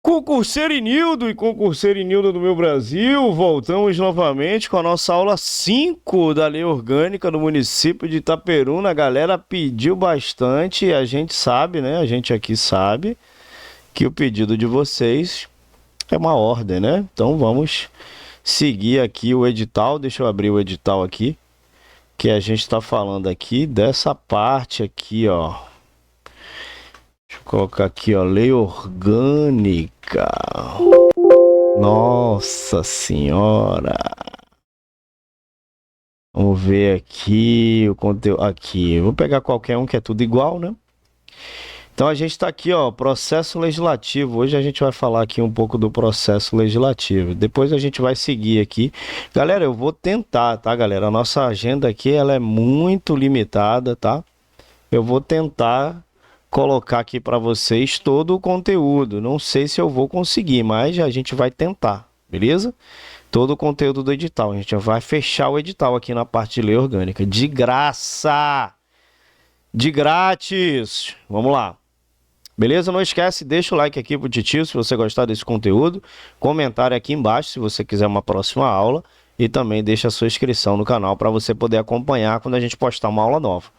Concurseiro Inildo e concurseiro Inildo do meu Brasil, voltamos novamente com a nossa aula 5 da Lei Orgânica do município de Itaperuna. A galera pediu bastante e a gente sabe, né? A gente aqui sabe que o pedido de vocês é uma ordem, né? Então vamos seguir aqui o edital. Deixa eu abrir o edital aqui, que a gente está falando aqui dessa parte aqui, ó. Deixa eu colocar aqui, ó, Lei Orgânica. Nossa Senhora. Vamos ver aqui o conteúdo. Aqui, vou pegar qualquer um que é tudo igual, né? Então a gente está aqui, ó, processo legislativo. Hoje a gente vai falar aqui um pouco do processo legislativo. Depois a gente vai seguir aqui. Galera, eu vou tentar, tá, galera? A nossa agenda aqui, ela é muito limitada, tá? Eu vou tentar colocar aqui para vocês todo o conteúdo. Não sei se eu vou conseguir, mas a gente vai tentar, beleza? Todo o conteúdo do edital. A gente vai fechar o edital aqui na parte de lei orgânica. De graça! De grátis! Vamos lá. Beleza? Não esquece, deixa o like aqui pro Titio se você gostar desse conteúdo. Comentário aqui embaixo se você quiser uma próxima aula. E também deixa a sua inscrição no canal para você poder acompanhar quando a gente postar uma aula nova.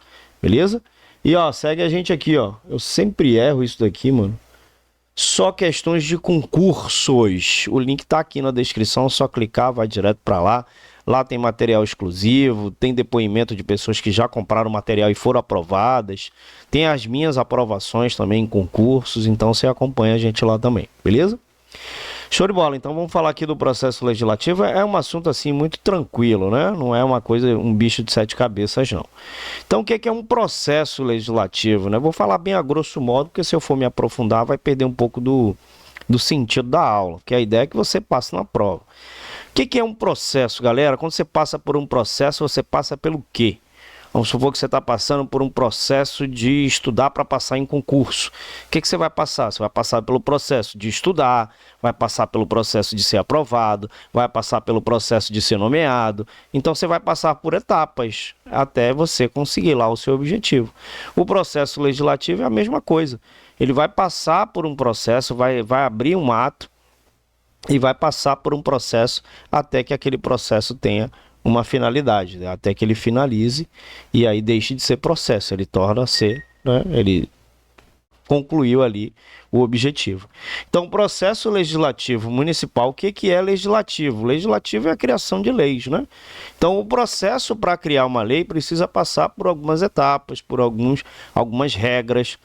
Beleza? E ó, segue a gente aqui, ó. Eu sempre erro isso daqui, mano. Só questões de concursos. O link tá aqui na descrição, só clicar, vai direto para lá. Lá tem material exclusivo, tem depoimento de pessoas que já compraram material e foram aprovadas. Tem as minhas aprovações também em concursos, então você acompanha a gente lá também, beleza? Show de bola, então vamos falar aqui do processo legislativo. É um assunto assim muito tranquilo, né? Não é uma coisa, um bicho de sete cabeças, não. Então o que é um processo legislativo, né? Vou falar bem a grosso modo, porque se eu for me aprofundar vai perder um pouco do sentido da aula, que a ideia é que você passe na prova. O que é um processo, galera? Quando você passa por um processo, você passa pelo quê? Vamos supor que você está passando por um processo de estudar para passar em concurso. O que você vai passar? Você vai passar pelo processo de estudar, vai passar pelo processo de ser aprovado, vai passar pelo processo de ser nomeado. Então você vai passar por etapas até você conseguir lá o seu objetivo. O processo legislativo é a mesma coisa. Ele vai passar por um processo, vai abrir um ato e vai passar por um processo até que aquele processo tenha uma finalidade, né? Até que ele finalize e aí deixe de ser processo, ele torna a ser, né? Ele concluiu ali o objetivo. Então, processo legislativo municipal, o que é legislativo? Legislativo é a criação de leis, né? Então, o processo para criar uma lei precisa passar por algumas etapas, por algumas regras.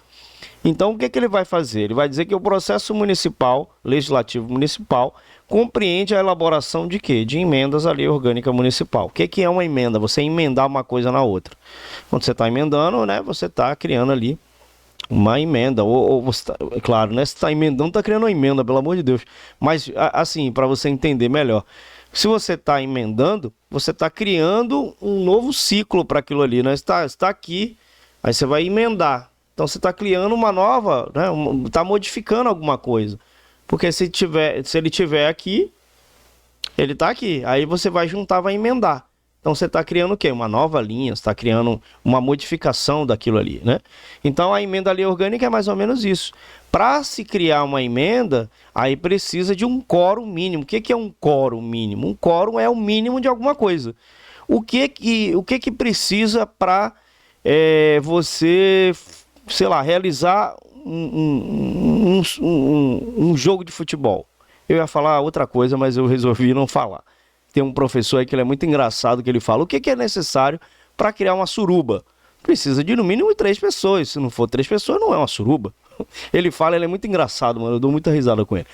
Então, o que ele vai fazer? Ele vai dizer que o processo municipal, legislativo municipal, compreende a elaboração de quê? De emendas à lei orgânica municipal. O que é uma emenda? Você emendar uma coisa na outra. Quando você está emendando, né, você está criando ali uma emenda. Ou você tá, claro, né, se está emendando, está criando uma emenda, pelo amor de Deus. Mas, assim, para você entender melhor. Se você está emendando, você está criando um novo ciclo para aquilo ali, né? Está aqui, aí você vai emendar. Então você está criando uma nova, né? Está modificando alguma coisa. Porque se ele tiver aqui, ele está aqui. Aí você vai juntar, vai emendar. Então você está criando o quê? Uma nova linha, você está criando uma modificação daquilo ali, né? Então a emenda à lei orgânica é mais ou menos isso. Para se criar uma emenda, aí precisa de um quórum mínimo. O que é um quórum mínimo? Um quórum é o mínimo de alguma coisa. O que precisa para você, sei lá, realizar um jogo de futebol? Eu ia falar outra coisa, mas eu resolvi não falar. Tem um professor aí que ele é muito engraçado, que ele fala, o que é necessário para criar uma suruba? Precisa de no mínimo 3 pessoas. Se não for 3 pessoas, não é uma suruba. Ele fala, ele é muito engraçado, mano. Eu dou muita risada com ele.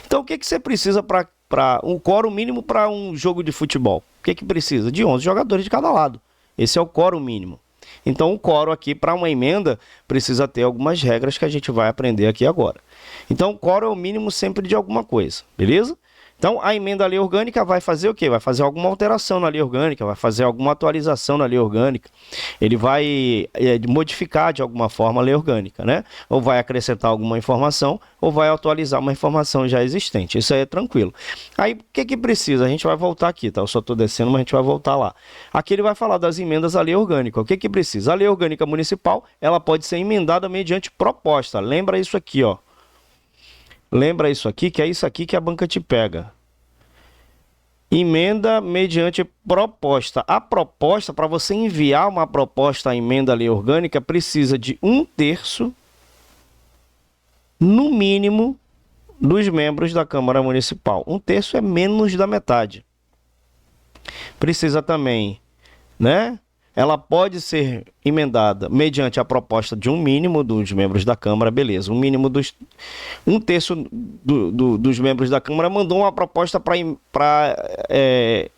Então, o que você precisa para um quórum mínimo para um jogo de futebol? O que precisa? De 11 jogadores de cada lado. Esse é o quórum mínimo. Então, o quórum aqui, para uma emenda, precisa ter algumas regras que a gente vai aprender aqui agora. Então, o quórum é o mínimo sempre de alguma coisa, beleza? Então, a emenda à lei orgânica vai fazer o quê? Vai fazer alguma alteração na lei orgânica, vai fazer alguma atualização na lei orgânica. Ele vai modificar de alguma forma a lei orgânica, né? Ou vai acrescentar alguma informação, ou vai atualizar uma informação já existente. Isso aí é tranquilo. Aí, o que precisa? A gente vai voltar aqui, tá? Eu só estou descendo, mas a gente vai voltar lá. Aqui ele vai falar das emendas à lei orgânica. O que precisa? A lei orgânica municipal, ela pode ser emendada mediante proposta. Lembra isso aqui, ó. Lembra isso aqui, que é isso aqui que a banca te pega. Emenda mediante proposta. A proposta, para você enviar uma proposta à emenda à lei orgânica, precisa de 1/3, no mínimo, dos membros da Câmara Municipal. 1/3 é menos da metade. Precisa também, né? Ela pode ser emendada mediante a proposta de um mínimo dos membros da Câmara, beleza. Um mínimo dos 1/3 dos membros da Câmara mandou uma proposta para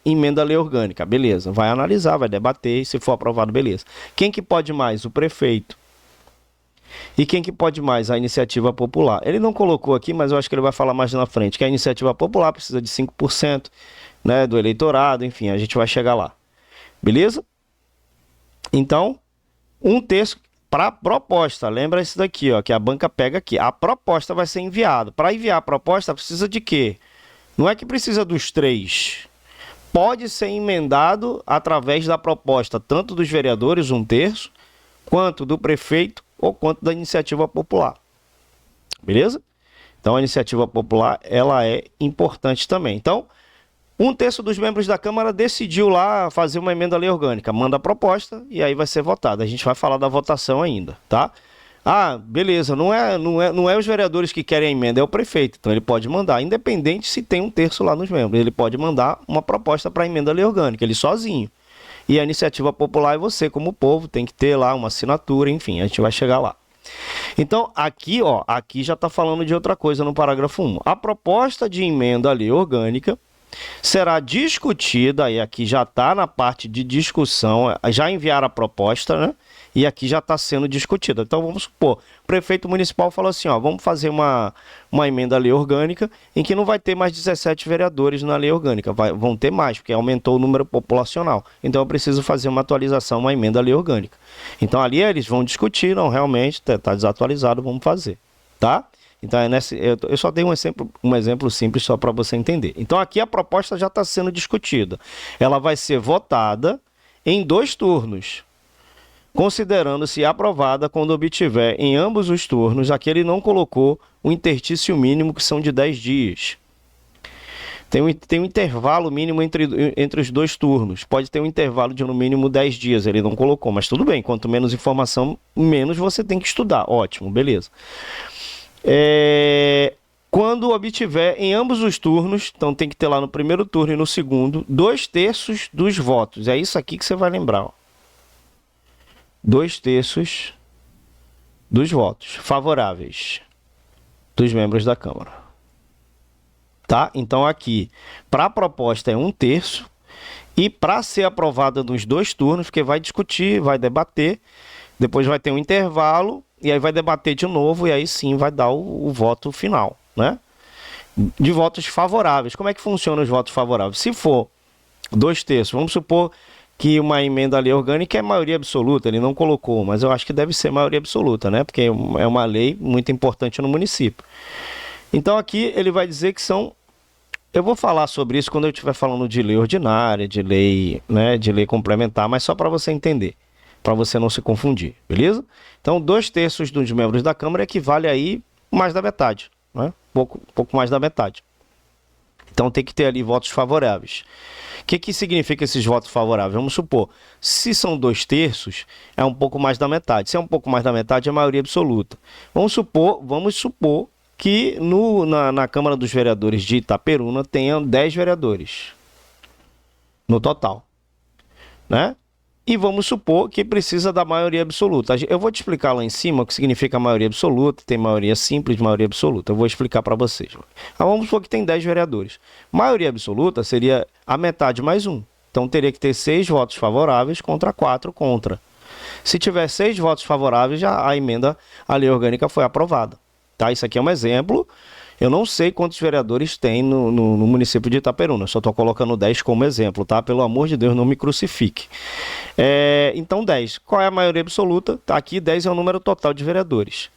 emenda à lei orgânica, beleza. Vai analisar, vai debater, e se for aprovado, beleza. Quem que pode mais? O prefeito. E quem que pode mais? A iniciativa popular. Ele não colocou aqui, mas eu acho que ele vai falar mais na frente, que a iniciativa popular precisa de 5%, né, do eleitorado, enfim, a gente vai chegar lá. Beleza? Então, 1/3 para a proposta. Lembra isso daqui, ó, que a banca pega aqui. A proposta vai ser enviada. Para enviar a proposta, precisa de quê? Não é que precisa dos 3. Pode ser emendado através da proposta, tanto dos vereadores, 1/3, quanto do prefeito ou quanto da iniciativa popular. Beleza? Então, a iniciativa popular, ela é importante também. Então, 1/3 dos membros da Câmara decidiu lá fazer uma emenda à lei orgânica. Manda a proposta e aí vai ser votada. A gente vai falar da votação ainda, tá? Ah, beleza, não é os vereadores que querem a emenda, é o prefeito. Então ele pode mandar, independente se tem 1/3 lá nos membros. Ele pode mandar uma proposta para a emenda à lei orgânica, ele sozinho. E a iniciativa popular é você, como povo, tem que ter lá uma assinatura, enfim, a gente vai chegar lá. Então, aqui, ó, aqui já está falando de outra coisa no parágrafo 1. A proposta de emenda à lei orgânica será discutida, e aqui já está na parte de discussão, já enviaram a proposta, né? E aqui já está sendo discutida. Então, vamos supor, o prefeito municipal falou assim, ó, vamos fazer uma emenda à lei orgânica em que não vai ter mais 17 vereadores na lei orgânica, vão ter mais, porque aumentou o número populacional. Então, eu preciso fazer uma atualização, uma emenda à lei orgânica. Então, ali eles vão discutir, não, realmente, está desatualizado, vamos fazer, tá? Então, eu só dei um exemplo simples só para você entender. Então, aqui a proposta já está sendo discutida. Ela vai ser votada em 2 turnos, considerando-se aprovada quando obtiver em ambos os turnos, aqui ele não colocou o interstício mínimo, que são de 10 dias. Tem um intervalo mínimo entre os 2 turnos. Pode ter um intervalo de no mínimo 10 dias, ele não colocou, mas tudo bem. Quanto menos informação, menos você tem que estudar. Ótimo, beleza. Quando obtiver em ambos os turnos, então tem que ter lá no primeiro turno e no segundo, 2/3 dos votos. É isso aqui que você vai lembrar, ó. 2/3 dos votos favoráveis dos membros da Câmara. Tá? Então aqui, para a proposta é 1/3, e para ser aprovada nos 2 turnos, porque vai discutir, vai debater, depois vai ter um intervalo, e aí vai debater de novo, e aí sim vai dar o voto final, né? De votos favoráveis. Como é que funciona os votos favoráveis? Se for 2/3, vamos supor que uma emenda à lei orgânica é maioria absoluta, ele não colocou, mas eu acho que deve ser maioria absoluta, né? Porque é uma lei muito importante no município. Então aqui ele vai dizer que são... Eu vou falar sobre isso quando eu estiver falando de lei ordinária, de lei, né, de lei complementar, mas só para você entender, para você não se confundir, beleza? Então, 2/3 dos membros da Câmara equivale aí mais da metade, né? Pouco mais da metade. Então, tem que ter ali votos favoráveis. O que significa esses votos favoráveis? Vamos supor, se são 2/3, é um pouco mais da metade. Se é um pouco mais da metade, é maioria absoluta. Vamos supor que na Câmara dos Vereadores de Itaperuna tenham 10 vereadores no total, né? E vamos supor que precisa da maioria absoluta. Eu vou te explicar lá em cima o que significa maioria absoluta, tem maioria simples, maioria absoluta. Eu vou explicar para vocês. Vamos supor que tem 10 vereadores. Maioria absoluta seria a metade mais 1. Então teria que ter 6 votos favoráveis contra 4 contra. Se tiver 6 votos favoráveis, já a emenda à lei orgânica foi aprovada. Tá? Isso aqui é um exemplo. Eu não sei quantos vereadores tem no município de Itaperuna, só estou colocando 10 como exemplo, tá? Pelo amor de Deus, não me crucifique. Então, 10. Qual é a maioria absoluta? Tá aqui, 10 é o número total de vereadores.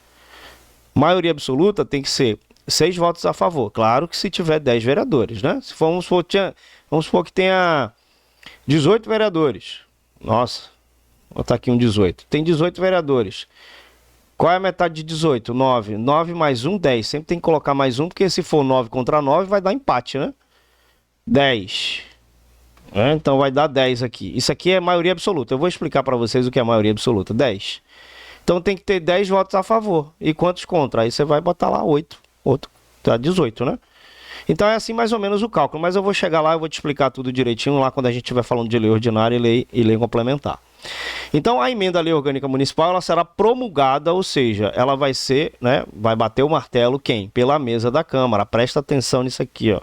Maioria absoluta tem que ser 6 votos a favor. Claro que se tiver 10 vereadores, né? Se vamos supor que tenha 18 vereadores. Nossa, vou botar aqui um 18. Tem 18 vereadores. Qual é a metade de 18? 9. 9 mais 1, 10. Sempre tem que colocar mais 1, porque se for 9 contra 9, vai dar empate, né? 10. Então vai dar 10 aqui. Isso aqui é maioria absoluta. Eu vou explicar para vocês o que é maioria absoluta. 10. Então tem que ter 10 votos a favor. E quantos contra? Aí você vai botar lá 8. Tá 18, né? Então é assim mais ou menos o cálculo. Mas eu vou chegar lá e vou te explicar tudo direitinho lá quando a gente estiver falando de lei ordinária e lei complementar. Então a emenda à lei orgânica municipal ela será promulgada, ou seja, ela vai ser, né? Vai bater o martelo quem? Pela mesa da Câmara. Presta atenção nisso aqui, ó.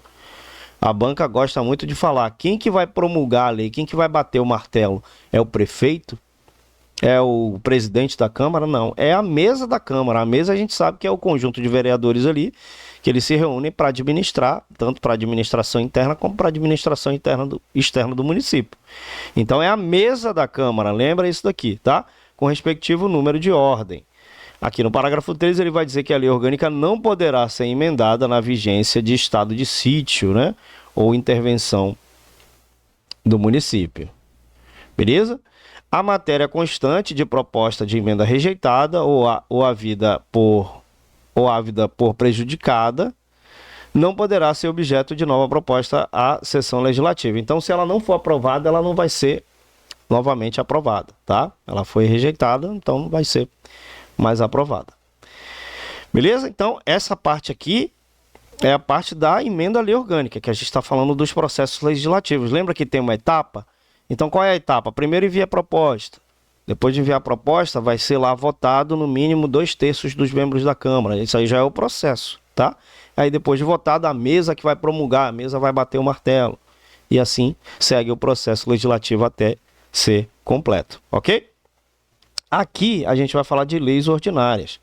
A banca gosta muito de falar. Quem que vai promulgar a lei? Quem que vai bater o martelo? É o prefeito? É o presidente da Câmara? Não. É a mesa da Câmara. A mesa a gente sabe que é o conjunto de vereadores ali, que eles se reúnem para administrar, tanto para a administração interna como para a administração externa do município. Então é a mesa da Câmara, lembra isso daqui, tá? Com respectivo número de ordem. Aqui no parágrafo 3 ele vai dizer que a lei orgânica não poderá ser emendada na vigência de estado de sítio, né? Ou intervenção do município. Beleza? A matéria constante de proposta de emenda rejeitada ou ávida por prejudicada não poderá ser objeto de nova proposta à sessão legislativa. Então, se ela não for aprovada, ela não vai ser novamente aprovada, tá? Ela foi rejeitada, então não vai ser mais aprovada. Beleza? Então, essa parte aqui é a parte da emenda à lei orgânica, que a gente está falando dos processos legislativos. Lembra que tem uma etapa? Então, qual é a etapa? Primeiro envia a proposta. Depois de enviar a proposta, vai ser lá votado no mínimo 2/3 dos membros da Câmara. Isso aí já é o processo, tá? Aí depois de votado, a mesa que vai promulgar, a mesa vai bater o martelo. E assim segue o processo legislativo até ser completo, ok? Aqui a gente vai falar de leis ordinárias,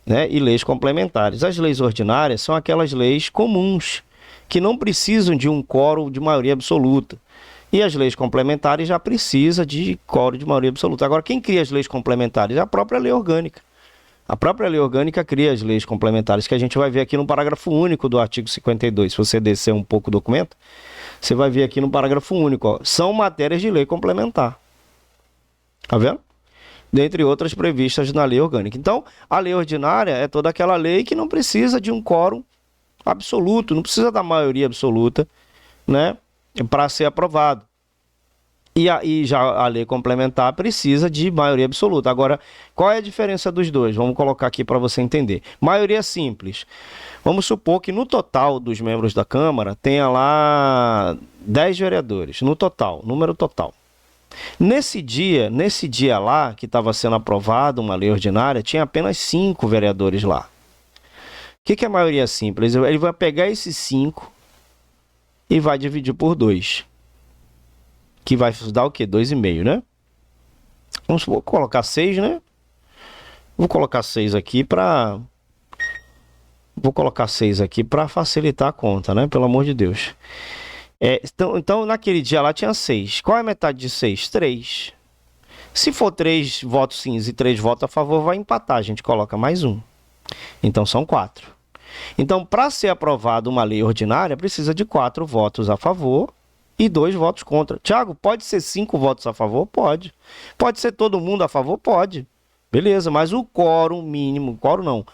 né? E leis complementares. As leis ordinárias são aquelas leis comuns, que não precisam de um quórum de maioria absoluta. E as leis complementares já precisam de quórum de maioria absoluta. Agora, quem cria as leis complementares? É a própria lei orgânica. A própria lei orgânica cria as leis complementares, que a gente vai ver aqui no parágrafo único do artigo 52. Se você descer um pouco o documento, você vai ver aqui no parágrafo único, ó, são matérias de lei complementar. Tá vendo? Dentre outras previstas na lei orgânica. Então, a lei ordinária é toda aquela lei que não precisa de um quórum absoluto, não precisa da maioria absoluta, né, para ser aprovado. E aí já a lei complementar precisa de maioria absoluta. Agora, qual é a diferença dos dois? Vamos colocar aqui para você entender. Maioria simples. Vamos supor que no total dos membros da Câmara tenha lá 10 vereadores, no total, número total. Nesse dia lá, que estava sendo aprovada uma lei ordinária, tinha apenas 5 vereadores lá. O que é a maioria simples? Ele vai pegar esses 5 e vai dividir por 2. Que vai dar o quê? 2,5, né? Vamos colocar 6, né? Vou colocar 6 aqui para... Vou colocar 6 aqui para facilitar a conta, né? Pelo amor de Deus. Então, naquele dia lá tinha 6. Qual é a metade de 6? 3. Se for 3 votos sim e 3 votos a favor, vai empatar. A gente coloca mais 1. Então, são 4. Então, para ser aprovada uma lei ordinária, precisa de 4 votos a favor e 2 votos contra. Tiago, pode ser 5 votos a favor? Pode. Pode ser todo mundo a favor? Pode. Beleza, mas o quórum mínimo... Quórum não.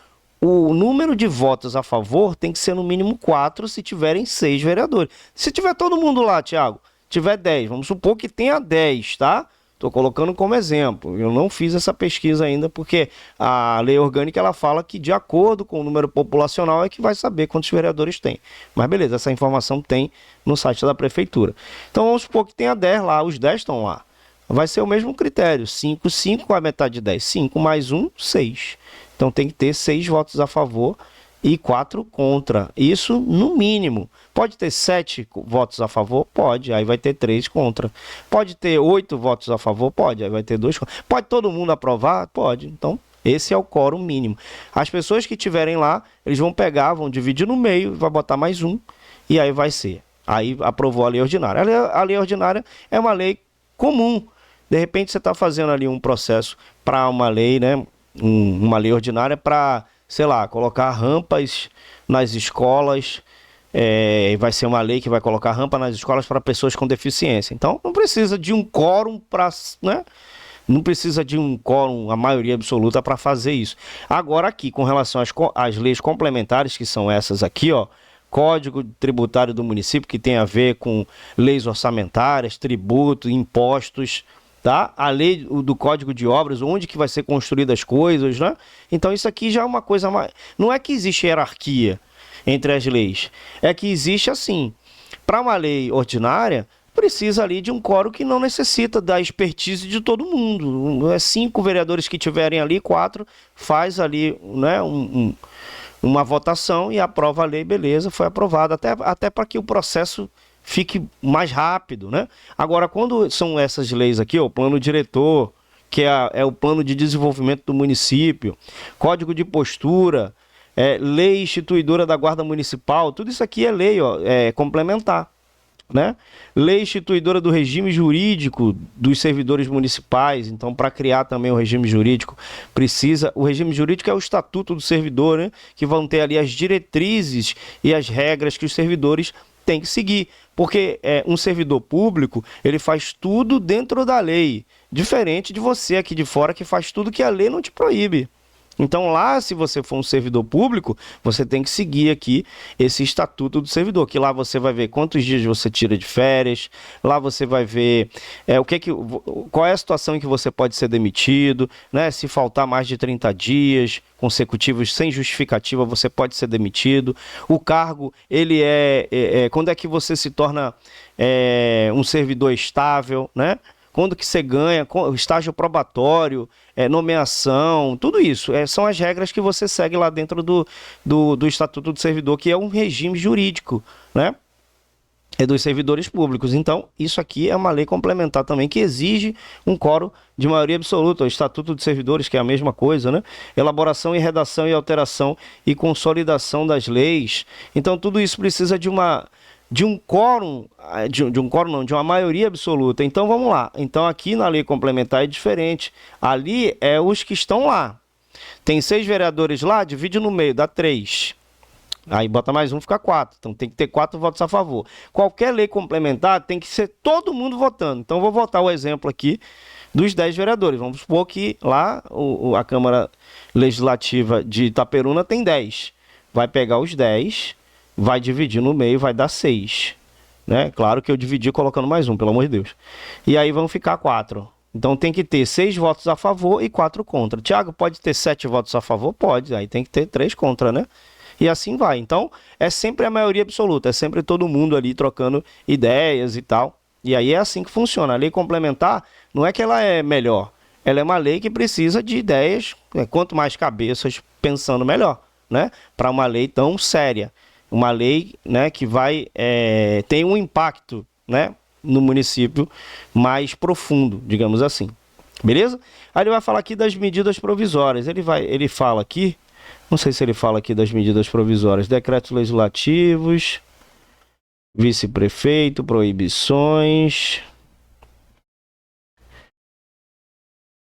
O número de votos a favor tem que ser no mínimo 4 se tiverem 6 vereadores. Se tiver todo mundo lá, Tiago, tiver 10, vamos supor que tenha 10, tá? Estou colocando como exemplo. Eu não fiz essa pesquisa ainda porque a lei orgânica ela fala que de acordo com o número populacional é que vai saber quantos vereadores tem. Mas beleza, essa informação tem no site da prefeitura. Então vamos supor que tenha 10 lá, os 10 estão lá. Vai ser o mesmo critério, 5, 5 a metade de 10, 5 mais 1, 6. Então tem que ter 6 votos a favor e 4 contra. Isso no mínimo. Pode ter 7 votos a favor? Pode. Aí vai ter 3 contra. Pode ter 8 votos a favor? Pode. Aí vai ter 2 contra. Pode todo mundo aprovar? Pode. Então esse é o quórum mínimo. As pessoas que estiverem lá, eles vão pegar, vão dividir no meio, vai botar mais 1 e aí vai ser. Aí aprovou a lei ordinária. A lei ordinária é uma lei comum. De repente você está fazendo ali um processo para uma lei, né? Uma lei ordinária para, sei lá, colocar rampas nas escolas. Vai ser uma lei que vai colocar rampa nas escolas para pessoas com deficiência. Então, não precisa de um quórum para, né, Não precisa de um quórum, a maioria absoluta para fazer isso. Agora aqui, com relação às leis complementares, que são essas aqui, ó, Código Tributário do Município, que tem a ver com leis orçamentárias, tributos, impostos, tá? A lei do Código de Obras, onde que vai ser construídas as coisas, né? Então isso aqui já é uma coisa mais... Não é que existe hierarquia entre as leis, é que existe assim, para uma lei ordinária, precisa ali de um quórum que não necessita da expertise de todo mundo. É 5 vereadores que tiverem ali, 4, faz ali, né, uma votação e aprova a lei, beleza, foi aprovada, até para que o processo fique mais rápido, né? Agora, quando são essas leis aqui, ó, o plano diretor, que é o plano de desenvolvimento do município, código de postura, lei instituidora da Guarda Municipal, tudo isso aqui é lei, ó, complementar, né? Lei instituidora do regime jurídico dos servidores municipais. Então, para criar também o regime jurídico, o regime jurídico é o estatuto do servidor, né? Que vão ter ali as diretrizes e as regras que os servidores têm que seguir, porque um servidor público, ele faz tudo dentro da lei, diferente de você aqui de fora que faz tudo que a lei não te proíbe. Então lá, se você for um servidor público, você tem que seguir aqui esse estatuto do servidor, que lá você vai ver quantos dias você tira de férias, lá você vai ver qual é a situação em que você pode ser demitido, né? Se faltar mais de 30 dias consecutivos sem justificativa, você pode ser demitido. O cargo, ele quando é que você se torna um servidor estável, né? Quando que você ganha, estágio probatório, nomeação, tudo isso. São as regras que você segue lá dentro do Estatuto do Servidor, que é um regime jurídico, né? É dos servidores públicos. Então, isso aqui é uma lei complementar também, que exige um quórum de maioria absoluta. O Estatuto dos Servidores, que é a mesma coisa, né? Elaboração e redação e alteração e consolidação das leis. Então, tudo isso precisa de um quórum, de uma maioria absoluta. Então vamos lá. Então aqui na lei complementar é diferente. Ali é os que estão lá. Tem 6 vereadores lá, divide no meio, dá 3. Aí bota mais um, fica 4. Então tem que ter 4 votos a favor. Qualquer lei complementar tem que ser todo mundo votando. Então vou voltar o exemplo aqui dos 10 vereadores. Vamos supor que lá a Câmara Legislativa de Itaperuna tem 10. Vai pegar os 10... vai dividir no meio, vai dar 6, né? Claro que eu dividi colocando mais um, pelo amor de Deus. E aí vão ficar 4. Então tem que ter 6 votos a favor e 4 contra. Tiago, pode ter 7 votos a favor? Pode. Aí tem que ter 3 contra, né? E assim vai. Então é sempre a maioria absoluta, é sempre todo mundo ali trocando ideias e tal. E aí é assim que funciona. A lei complementar não é que ela é melhor. Ela é uma lei que precisa de ideias, quanto mais cabeças pensando melhor, né? Para uma lei tão séria. Uma lei, né, que tem um impacto, né, no município mais profundo, digamos assim. Beleza? Aí ele vai falar aqui das medidas provisórias. Ele fala aqui, não sei se ele fala aqui das medidas provisórias, decretos legislativos, vice-prefeito, proibições.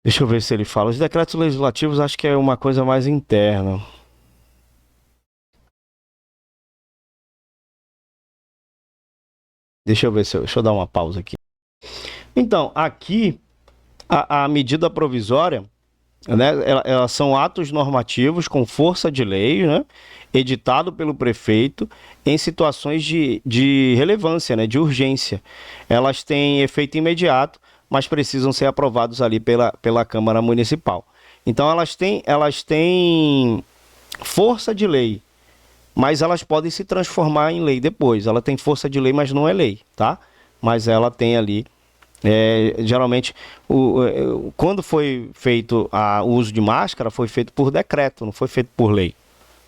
Deixa eu ver se ele fala. Os decretos legislativos acho que é uma coisa mais interna. Deixa eu ver deixa eu dar uma pausa aqui. Então, aqui a medida provisória, né, elas são atos normativos com força de lei, né, editado pelo prefeito em situações de relevância, né, de urgência. Elas têm efeito imediato, mas precisam ser aprovados ali pela Câmara Municipal. Então, elas têm força de lei, mas elas podem se transformar em lei depois. Ela tem força de lei, mas não é lei, tá? Mas ela tem ali, geralmente, quando foi feito o uso de máscara, foi feito por decreto, não foi feito por lei,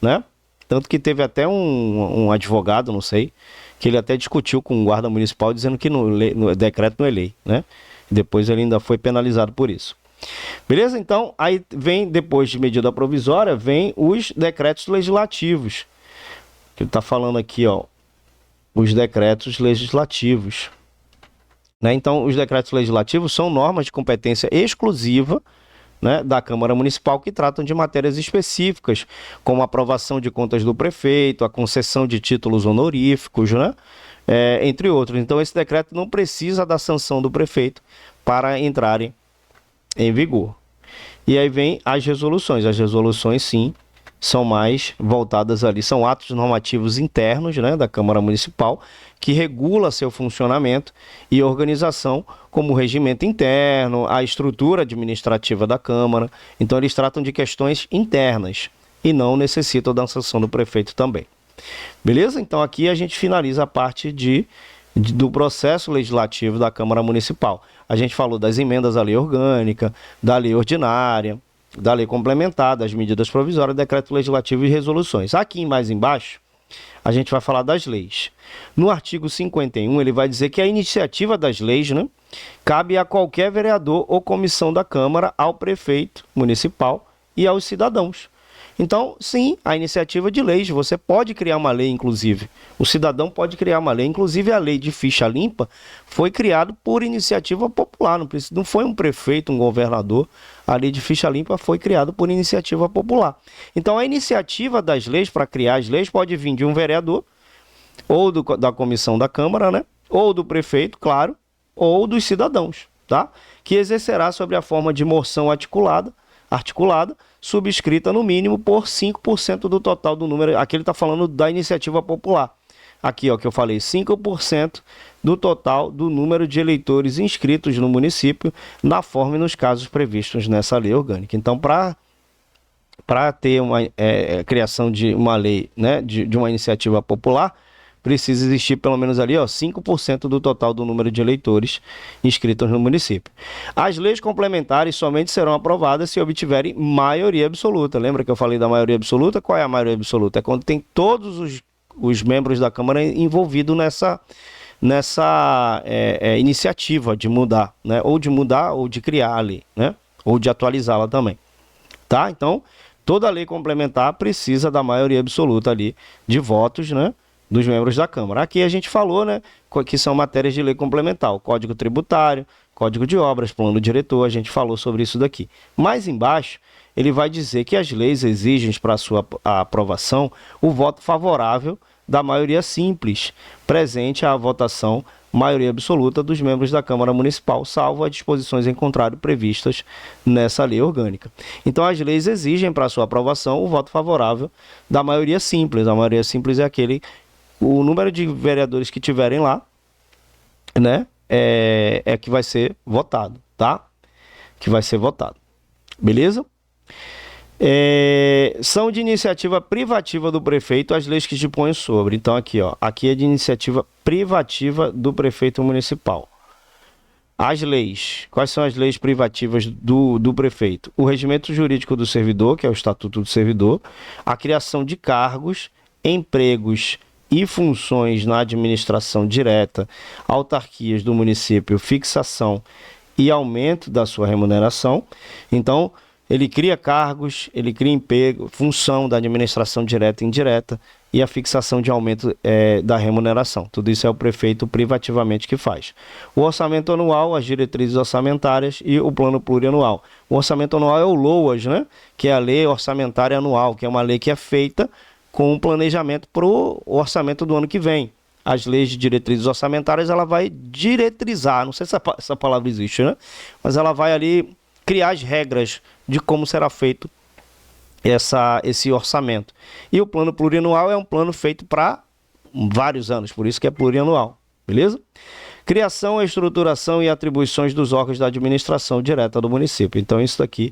né? Tanto que teve até um advogado, não sei, que ele até discutiu com o guarda municipal, dizendo que no decreto não é lei, né? Depois ele ainda foi penalizado por isso. Beleza? Então, aí vem, depois de medida provisória, vem os decretos legislativos. Ele está falando aqui, ó, os decretos legislativos. Né? Então, os decretos legislativos são normas de competência exclusiva, né, da Câmara Municipal que tratam de matérias específicas, como a aprovação de contas do prefeito, a concessão de títulos honoríficos, né, entre outros. Então, esse decreto não precisa da sanção do prefeito para entrarem em vigor. E aí vem as resoluções. As resoluções, sim, são mais voltadas ali, são atos normativos internos, né, da Câmara Municipal, que regula seu funcionamento e organização, como o regimento interno, a estrutura administrativa da Câmara. Então, eles tratam de questões internas e não necessitam da sanção do prefeito também. Beleza? Então, aqui a gente finaliza a parte do processo legislativo da Câmara Municipal. A gente falou das emendas à lei orgânica, da lei ordinária, da lei complementar, das medidas provisórias, decreto legislativo e resoluções. Aqui mais embaixo, a gente vai falar das leis. No artigo 51, ele vai dizer que a iniciativa das leis, né, cabe a qualquer vereador ou comissão da Câmara, ao prefeito municipal e aos cidadãos. Então, sim, a iniciativa de leis, você pode criar uma lei, inclusive. O cidadão pode criar uma lei. Inclusive, a lei de ficha limpa foi criada por iniciativa popular. Não foi um prefeito, um governador. A lei de ficha limpa foi criada por iniciativa popular. Então, a iniciativa das leis, para criar as leis, pode vir de um vereador, ou da comissão da Câmara, né? Ou do prefeito, claro, ou dos cidadãos, tá? Que exercerá sobre a forma de moção articulada, subscrita no mínimo por 5% do total do número. Aqui ele está falando da iniciativa popular. Aqui, ó, que eu falei, 5% do total do número de eleitores inscritos no município, na forma e nos casos previstos nessa lei orgânica. Então, para ter uma criação de uma lei, né, de uma iniciativa popular, precisa existir pelo menos ali, ó, 5% do total do número de eleitores inscritos no município. As leis complementares somente serão aprovadas se obtiverem maioria absoluta. Lembra que eu falei da maioria absoluta? Qual é a maioria absoluta? É quando tem todos os membros da Câmara envolvidos nessa iniciativa de mudar, né? Ou de criar a lei, né? Ou de atualizá-la também. Tá? Então, toda lei complementar precisa da maioria absoluta ali de votos, né, dos membros da Câmara. Aqui a gente falou, né, que são matérias de lei complementar, o Código Tributário, Código de Obras, Plano Diretor, a gente falou sobre isso daqui. Mais embaixo, ele vai dizer que as leis exigem para sua aprovação o voto favorável da maioria simples, presente à votação maioria absoluta dos membros da Câmara Municipal, salvo as disposições em contrário previstas nessa lei orgânica. Então, as leis exigem para sua aprovação o voto favorável da maioria simples. A maioria simples é o número de vereadores que tiverem lá, né, é que vai ser votado, tá? Que vai ser votado. Beleza? São de iniciativa privativa do prefeito as leis que dispõem sobre. Então, aqui, ó, aqui é de iniciativa privativa do prefeito municipal. As leis. Quais são as leis privativas do prefeito? O regimento jurídico do servidor, que é o Estatuto do Servidor, a criação de cargos, empregos e funções na administração direta, autarquias do município, fixação e aumento da sua remuneração. Então, ele cria cargos, ele cria emprego, função da administração direta e indireta e a fixação de aumento da remuneração. Tudo isso é o prefeito privativamente que faz. O orçamento anual, as diretrizes orçamentárias e o plano plurianual. O orçamento anual é o LOAS, né? Que é a Lei Orçamentária Anual, que é uma lei que é feita com um planejamento para o orçamento do ano que vem. As leis de diretrizes orçamentárias, ela vai diretrizar, não sei se essa palavra existe, né? Mas ela vai ali criar as regras de como será feito esse orçamento. E o plano plurianual é um plano feito para vários anos, por isso que é plurianual, beleza? Criação, estruturação e atribuições dos órgãos da administração direta do município. Então, isso daqui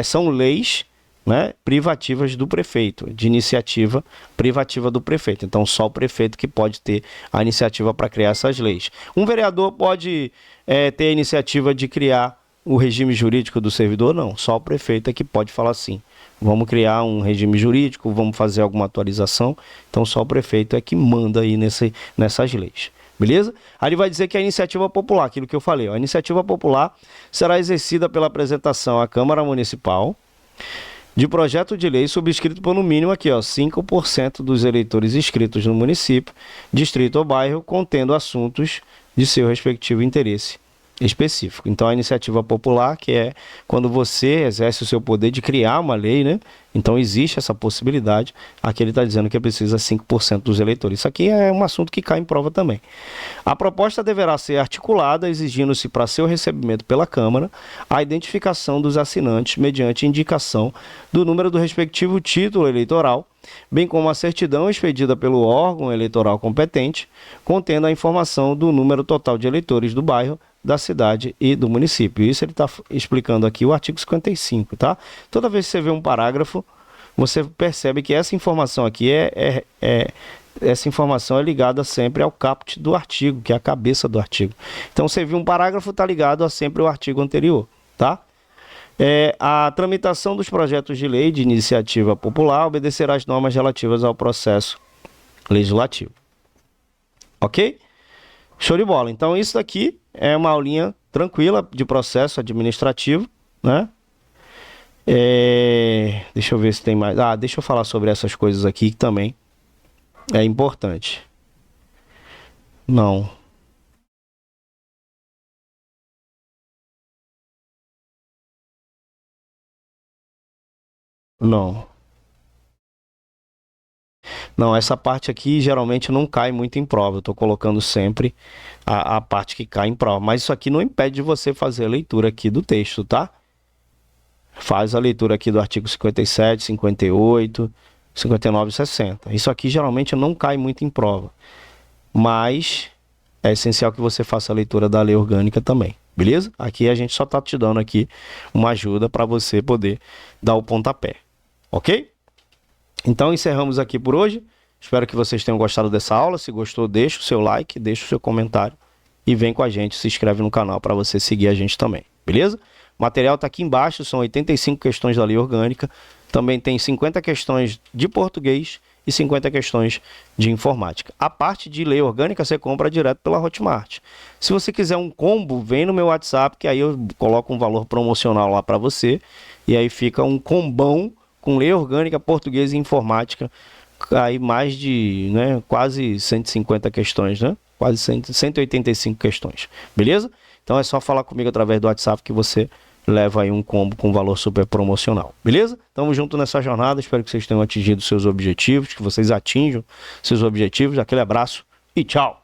são leis, né, privativas do prefeito, de iniciativa privativa do prefeito. Então, só o prefeito que pode ter a iniciativa para criar essas leis. Um vereador pode ter a iniciativa de criar o regime jurídico do servidor? Não, só o prefeito é que pode falar assim. Vamos criar um regime jurídico, vamos fazer alguma atualização. Então, só o prefeito é que manda aí nessas leis. Beleza? Aí ele vai dizer que a iniciativa popular, aquilo que eu falei, ó, a iniciativa popular será exercida pela apresentação à Câmara Municipal de projeto de lei subscrito por no mínimo aqui, ó, 5% dos eleitores inscritos no município, distrito ou bairro, contendo assuntos de seu respectivo interesse específico. Então, a iniciativa popular, que é quando você exerce o seu poder de criar uma lei, né? Então, existe essa possibilidade. Aqui ele está dizendo que precisa 5% dos eleitores. Isso aqui é um assunto que cai em prova também. A proposta deverá ser articulada, exigindo-se para seu recebimento pela Câmara a identificação dos assinantes mediante indicação do número do respectivo título eleitoral, bem como a certidão expedida pelo órgão eleitoral competente, contendo a informação do número total de eleitores do bairro, da cidade e do município. Isso ele está explicando aqui o artigo 55, tá? Toda vez que você vê um parágrafo, você percebe que essa informação aqui essa informação é ligada sempre ao caput do artigo, que é a cabeça do artigo. Então, você viu um parágrafo, está ligado a sempre o artigo anterior, tá? A tramitação dos projetos de lei de iniciativa popular obedecerá às normas relativas ao processo legislativo. Ok? Show de bola. Então, isso daqui é uma aulinha tranquila de processo administrativo, né? Deixa eu ver se tem mais. Deixa eu falar sobre essas coisas aqui que também é importante. Não. Não. Não, essa parte aqui geralmente não cai muito em prova. Eu estou colocando sempre a parte que cai em prova. Mas isso aqui não impede de você fazer a leitura aqui do texto, tá? Faz a leitura aqui do artigo 57, 58, 59 e 60. Isso aqui geralmente não cai muito em prova. Mas é essencial que você faça a leitura da lei orgânica também. Beleza? Aqui a gente só está te dando aqui uma ajuda para você poder dar o pontapé. Ok? Então encerramos aqui por hoje. Espero que vocês tenham gostado dessa aula. Se gostou, deixa o seu like, deixa o seu comentário e vem com a gente, se inscreve no canal para você seguir a gente também, beleza? O material está aqui embaixo, são 85 questões da lei orgânica. Também tem 50 questões de português e 50 questões de informática. A parte de lei orgânica você compra direto pela Hotmart. Se você quiser um combo, vem no meu WhatsApp, que aí eu coloco um valor promocional lá para você. E aí fica um combão com lei orgânica, português e informática, aí mais de, quase 150 questões, né? Quase 185 questões, beleza? Então é só falar comigo através do WhatsApp que você leva aí um combo com valor super promocional, beleza? Tamo junto nessa jornada, espero que vocês tenham atingido seus objetivos, que vocês atinjam seus objetivos. Aquele abraço e tchau!